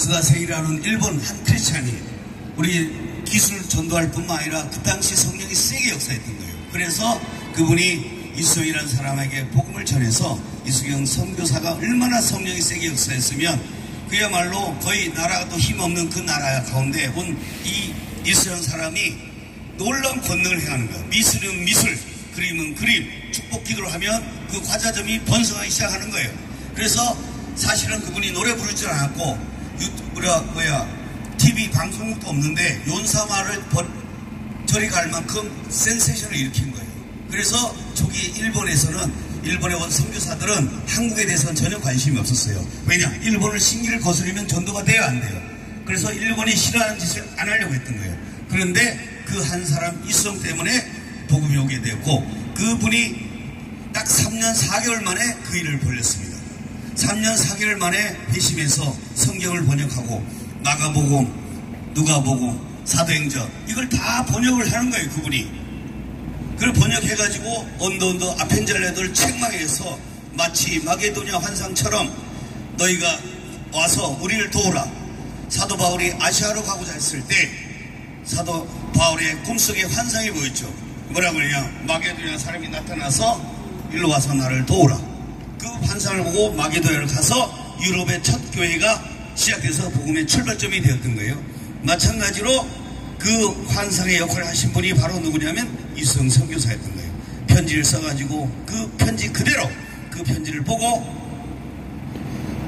스다세이라는 일본 한 크리스찬이 우리 기술을 전도할 뿐만 아니라 그 당시 성령이 세게 역사했던 거예요. 그래서 그분이 이수경이라는 사람에게 복음을 전해서 이수경 선교사가 얼마나 성령이 세게 역사했으면 그야말로 거의 나라도 힘없는 그 나라 가운데 온 이 이수경 사람이 놀라운 권능을 행하는 거예요. 미술은 미술, 그림은 그림, 축복 기도를 하면 그 과자점이 번성하기 시작하는 거예요. 그래서 사실은 그분이 노래 부를 줄 않았고 TV 방송국도 없는데 연사마를 저리 갈 만큼 센세이션을 일으킨 거예요. 그래서 저기 일본에 온 선교사들은 한국에 대해서는 전혀 관심이 없었어요. 왜냐? 일본을 신기를 거스르면 전도가 돼야 안 돼요. 그래서 일본이 싫어하는 짓을 안 하려고 했던 거예요. 그런데 그 한 사람 이수경 때문에 복음이 오게 되었고 그분이 딱 3년 4개월 만에 그 일을 벌였습니다. 3년 4개월 만에 회심해서 성경을 번역하고 마가복음, 누가복음, 사도행전 이걸 다 번역을 하는 거예요. 그분이. 그걸 번역해가지고 언더 아펜젤레들 책망해서 마치 마게도냐 환상처럼 너희가 와서 우리를 도우라. 사도 바울이 아시아로 가고자 했을 때 사도 바울의 꿈속에 환상이 보였죠. 뭐라 그러냐? 마게도냐 사람이 나타나서 일로 와서 나를 도우라. 그 환상을 보고 마게도냐를 가서 유럽의 첫 교회가 시작돼서 복음의 출발점이 되었던 거예요. 마찬가지로 그 환상의 역할을 하신 분이 바로 누구냐면 이수경 선교사였던 거예요. 편지를 써가지고 그 편지 그대로 그 편지를 보고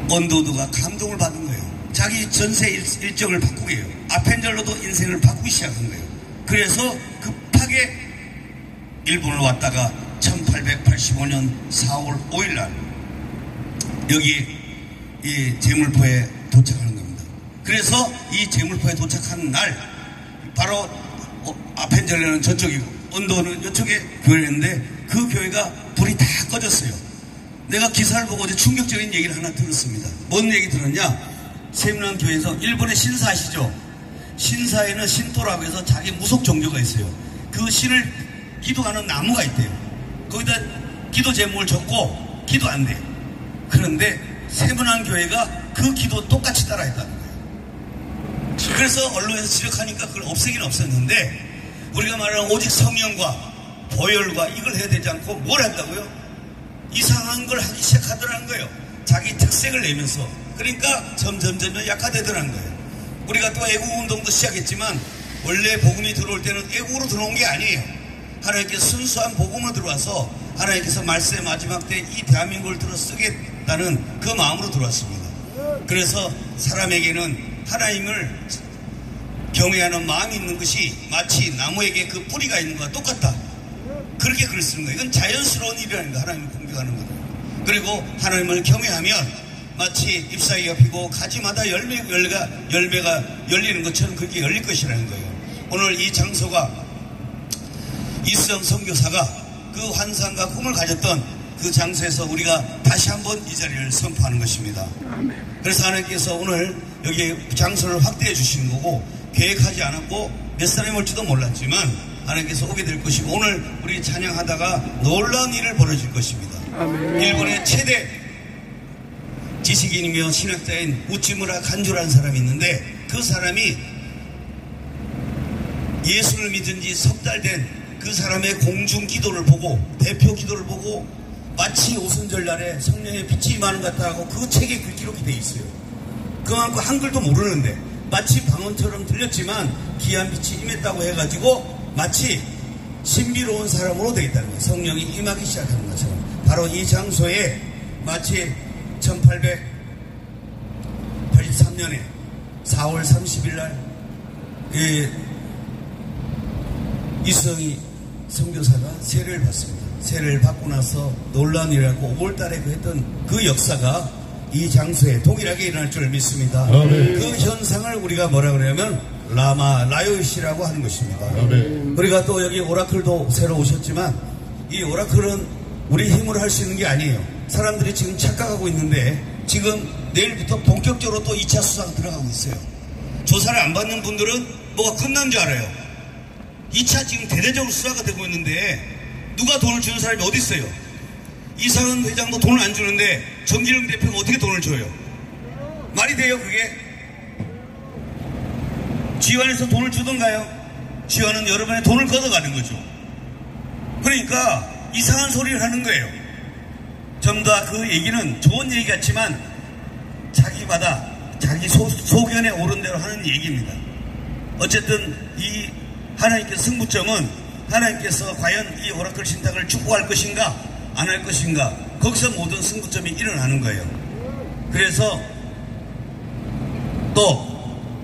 언도드가 감동을 받은 거예요. 자기 전세 일정을 바꾸게 해요. 아펜젤로도 인생을 바꾸기 시작한 거예요. 그래서 급하게 일본을 왔다가 1885년 4월 5일 날 여기 이 제물포에 도착하는 겁니다. 그래서 이 제물포에 도착하는 날 바로 아펜젤로는 저쪽이고 언도는 이쪽에 교회를 했는데 그 교회가 불이 다 꺼졌어요. 내가 기사를 보고 어제 충격적인 얘기를 하나 들었습니다. 뭔 얘기 들었냐? 세문안 교회에서 일본의 신사 아시죠? 신사에는 신토라고 해서 자기 무속 종교가 있어요. 그 신을 기도하는 나무가 있대요. 거기다 기도 제목을 적고 기도 안 돼. 그런데 세문안 교회가 그 기도 똑같이 따라했다는 거예요. 그래서 언론에서 지적하니까 그걸 없애긴 없었는데 우리가 말하는 오직 성령과 보혈과 이걸 해야 되지 않고 뭘 한다고요? 이상한 걸 하기 시작하더라는 거예요. 자기 특색을 내면서. 그러니까 점점 약화되더라는 거예요. 우리가 또 애국운동도 시작했지만 원래 복음이 들어올 때는 애국으로 들어온 게 아니에요. 하나님께서 순수한 복음으로 들어와서 하나님께서 말씀의 마지막 때 이 대한민국을 들어 쓰겠다는 그 마음으로 들어왔습니다. 그래서 사람에게는 하나님을 경외하는 마음이 있는 것이 마치 나무에게 그 뿌리가 있는 것과 똑같다. 그렇게 글을 쓰는 거예요. 이건 자연스러운 일이라는 거. 하나님을 공경하는 거예요. 그리고 하나님을 경외하면 마치 잎사귀가 피고 가지마다 열매가 열리는 것처럼 그렇게 열릴 것이라는 거예요. 오늘 이 장소가 이수경 선교사가 그 환상과 꿈을 가졌던 그 장소에서 우리가 다시 한번 이 자리를 선포하는 것입니다. 그래서 하나님께서 오늘 여기 장소를 확대해 주신 거고 계획하지 않았고 몇 사람이 올지도 몰랐지만 하나님께서 오게 될 것이고 오늘 우리 찬양하다가 놀라운 일을 벌어질 것입니다. 일본의 최대 지식인이며 신학자인 우치무라 간조라는 사람이 있는데 그 사람이 예수를 믿은 지 석 달 된 그 사람의 공중 기도를 보고 대표 기도를 보고 마치 오순절 날에 성령의 빛이 임하는 것 같다고 그 책에 그 기록이 돼 있어요. 그만큼 한글도 모르는데 마치 방언처럼 들렸지만 기이한 빛이 임했다고 해가지고 마치 신비로운 사람으로 되겠다는 거예요. 성령이 임하기 시작하는 것처럼. 바로 이 장소에 마치 1883년에 4월 30일 날 이수경이 선교사가 세례를 받습니다. 세례를 받고 나서 놀라운 일이라고 5월달에 그 했던 그 역사가 이 장소에 동일하게 일어날 줄 믿습니다. 그 현상을 우리가 뭐라 그러냐면 라요시라고 하는 것입니다. 우리가 또 여기 오라클도 새로 오셨지만 이 오라클은 우리 힘으로 할 수 있는 게 아니에요. 사람들이 지금 착각하고 있는데 지금 내일부터 본격적으로 또 2차 수사가 들어가고 있어요. 조사를 안 받는 분들은 뭐가 끝난 줄 알아요. 2차 지금 대대적으로 수사가 되고 있는데 누가 돈을 주는 사람이 어디 있어요? 이상은 회장도 돈을 안 주는데 정진영 대표가 어떻게 돈을 줘요? 말이 돼요 그게? 지원에서 돈을 주던가요? 지원은 여러분의 돈을 걷어가는 거죠. 그러니까 이상한 소리를 하는 거예요. 전부 다 그 얘기는 좋은 얘기 같지만 자기마다 자기 소견에 오른 대로 하는 얘기입니다. 어쨌든 이 하나님께서 승부점은 하나님께서 과연 이 오라클 신탁을 축복할 것인가 안 할 것인가, 거기서 모든 승부점이 일어나는 거예요. 그래서 또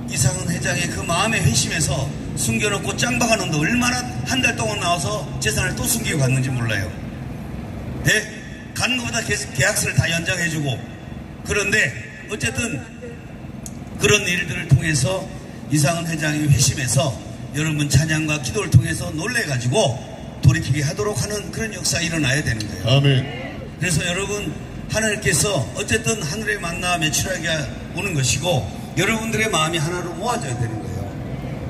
이상은 회장의 그 마음의 회심에서 숨겨놓고 짱박아 놓는데 얼마나 한 달 동안 나와서 재산을 또 숨기고 갔는지 몰라요. 네? 가는 것보다 계약서를 다 연장해주고. 그런데 어쨌든 그런 일들을 통해서 이상은 회장이 회심해서 여러분 찬양과 기도를 통해서 놀래가지고 돌이키게 하도록 하는 그런 역사가 일어나야 되는 거예요. 아멘. 그래서 여러분, 하나님께서 어쨌든 하늘의 만나 매출하게 오는 것이고 여러분들의 마음이 하나로 모아져야 되는 거예요.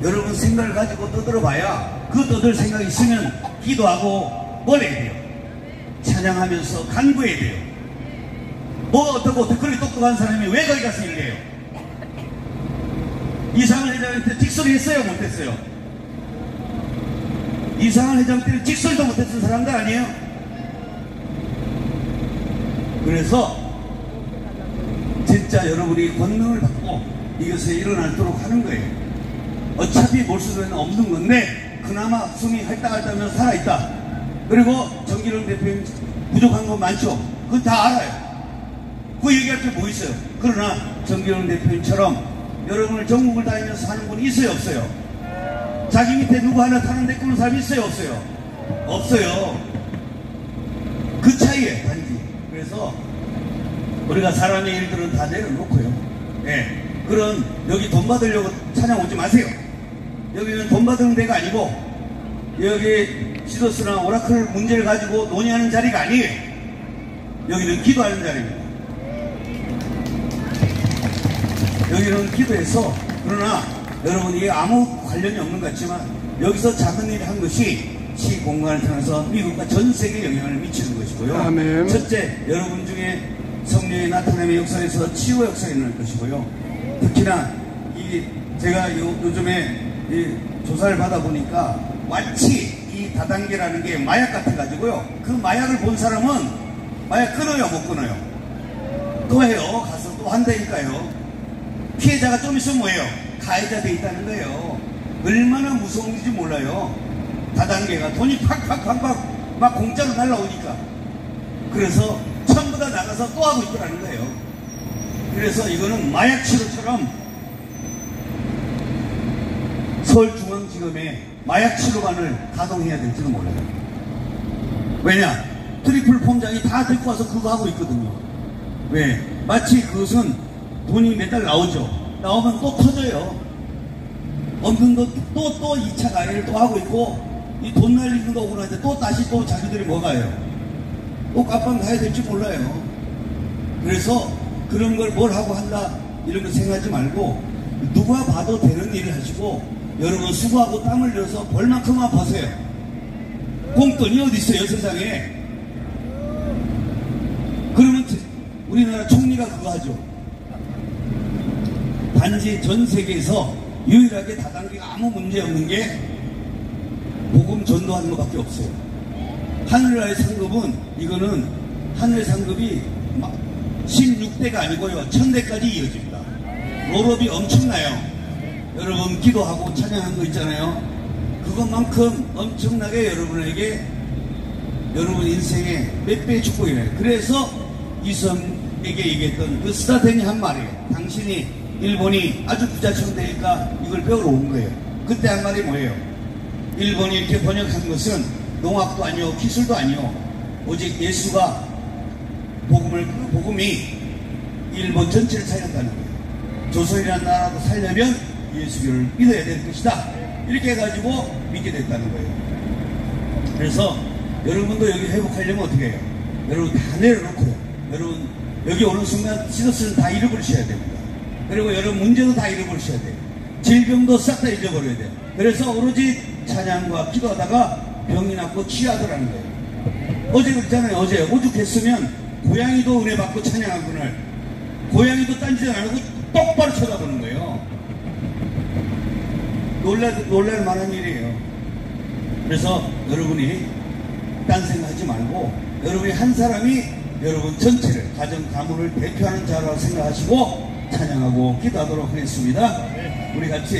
여러분 생각을 가지고 떠들어봐야 그 떠들 생각이 있으면 기도하고 뭘 해야 돼요? 찬양하면서 간구해야 돼요. 뭐 어떻고 그렇게 똑똑한 사람이 왜 거기 가서 일해요? 이상한 회장한테 직소리 했어요? 못했어요? 이상한 회장 때는 직소리도 못했던 사람들 아니에요? 그래서 진짜 여러분이 권능을 받고 이것에 일어나도록 하는 거예요. 어차피 볼 수는 없는 건데 그나마 숨이 할딱할딱하면 살아있다. 그리고 정기룡 대표님 부족한 건 많죠. 그건 다 알아요. 그 얘기할 게 뭐 있어요. 그러나 정기룡 대표님처럼 여러분을 전국을 다니면서 하는 분이 있어요, 없어요? 자기 밑에 누구 하나 타는데 꾸는 사람이 있어요, 없어요? 없어요. 그 차이에 단지. 그래서 우리가 사람의 일들은 다 내려놓고요. 네. 그런 여기 돈 받으려고 찬양 오지 마세요. 여기는 돈 받는 데가 아니고 여기 시더스나 오라클 문제를 가지고 논의하는 자리가 아니에요. 여기는 기도하는 자리입니다. 여기는 기도해서, 그러나 여러분 이게 아무 관련이 없는 것 같지만 여기서 작은 일을 한 것이 시공간을 통해서 미국과 전 세계에 영향을 미치는 것이고요. 아멘. 첫째, 여러분 중에 성령의 나타남의 역사에서 치유 역사가 일어날 것이고요. 특히나 제가 요즘에 조사를 받아보니까 마치 이 다단계라는 게 마약 같아가지고요. 그 마약을 본 사람은 마약 끊어요, 못 끊어요? 또 해요. 가서 또 한다니까요. 피해자가 좀 있으면 뭐예요? 가해자 돼 있다는 거예요. 얼마나 무서운지 몰라요. 다단계가 돈이 팍팍팍팍 막 공짜로 날라오니까. 그래서 전부 다 나가서 또 하고 있더라는 거예요. 그래서 이거는 마약 치료처럼 서울중앙지검에 마약 치료관을 가동해야 될지도 몰라요. 왜냐? 트리플 폼장이 다 데리고 와서 그거 하고 있거든요. 왜? 마치 그것은 돈이 몇 달 나오죠. 나오면 또 터져요. 없는 거 또 2차 가해를 또 하고 있고, 이 돈 날리는 거 오고 나서 또 다시 또 자기들이 뭐 가요? 또 깜빵 가야 될지 몰라요. 그래서 그런 걸 뭘 하고 한다 이런 거 생각하지 말고 누가 봐도 되는 일을 하시고 여러분 수고하고 땀 흘려서 벌만큼만 버세요. 공돈이 어디 있어요 세상에. 그러면 우리나라 총리가 그거 하죠. 단지 전 세계에서 유일하게 다단계가 아무 문제 없는 게 복음 전도하는 것밖에 없어요. 하늘나라의 상급은 이거는 하늘의 상급이 16대가 아니고요 1000대까지 이어집니다. 롤업이 엄청나요. 여러분 기도하고 찬양한 거 있잖아요. 그것만큼 엄청나게 여러분에게 여러분 인생에 몇 배의 축복이래요. 그래서 이성에게 얘기했던 그 스타텐이 한 말이에요. 당신이 일본이 아주 부자처럼 되니까 이걸 배우러 온 거예요. 그때 한 말이 뭐예요? 일본이 이렇게 번역한 것은 농학도 아니요 기술도 아니요 오직 예수가 그 복음이 일본 전체를 살렸다는 거예요. 조선이라는 나라도 살려면 예수를 믿어야 될 것이다. 이렇게 해가지고 믿게 됐다는 거예요. 그래서 여러분도 여기 회복하려면 어떻게 해요? 여러분 다 내려놓고요. 여러분 여기 오는 순간 시더스는 다 잃어버리셔야 됩니다. 그리고 여러분 문제도 다 잃어버리셔야 돼요. 질병도 싹 다 잊어버려야 돼요. 그래서 오로지 찬양과 기도하다가 병이 낫고 취하더라는 거예요. 어제 그랬잖아요. 어제 오죽했으면 고양이도 은혜 받고 찬양한 분을 고양이도 딴짓 안 하고 똑바로 쳐다보는 거예요. 놀랄 만한 일이에요. 그래서 여러분이 딴 생각하지 말고 여러분이 한 사람이 여러분 전체를 가정 가문을 대표하는 자라고 생각하시고 찬양하고 기도하도록 하겠습니다. 우리 같이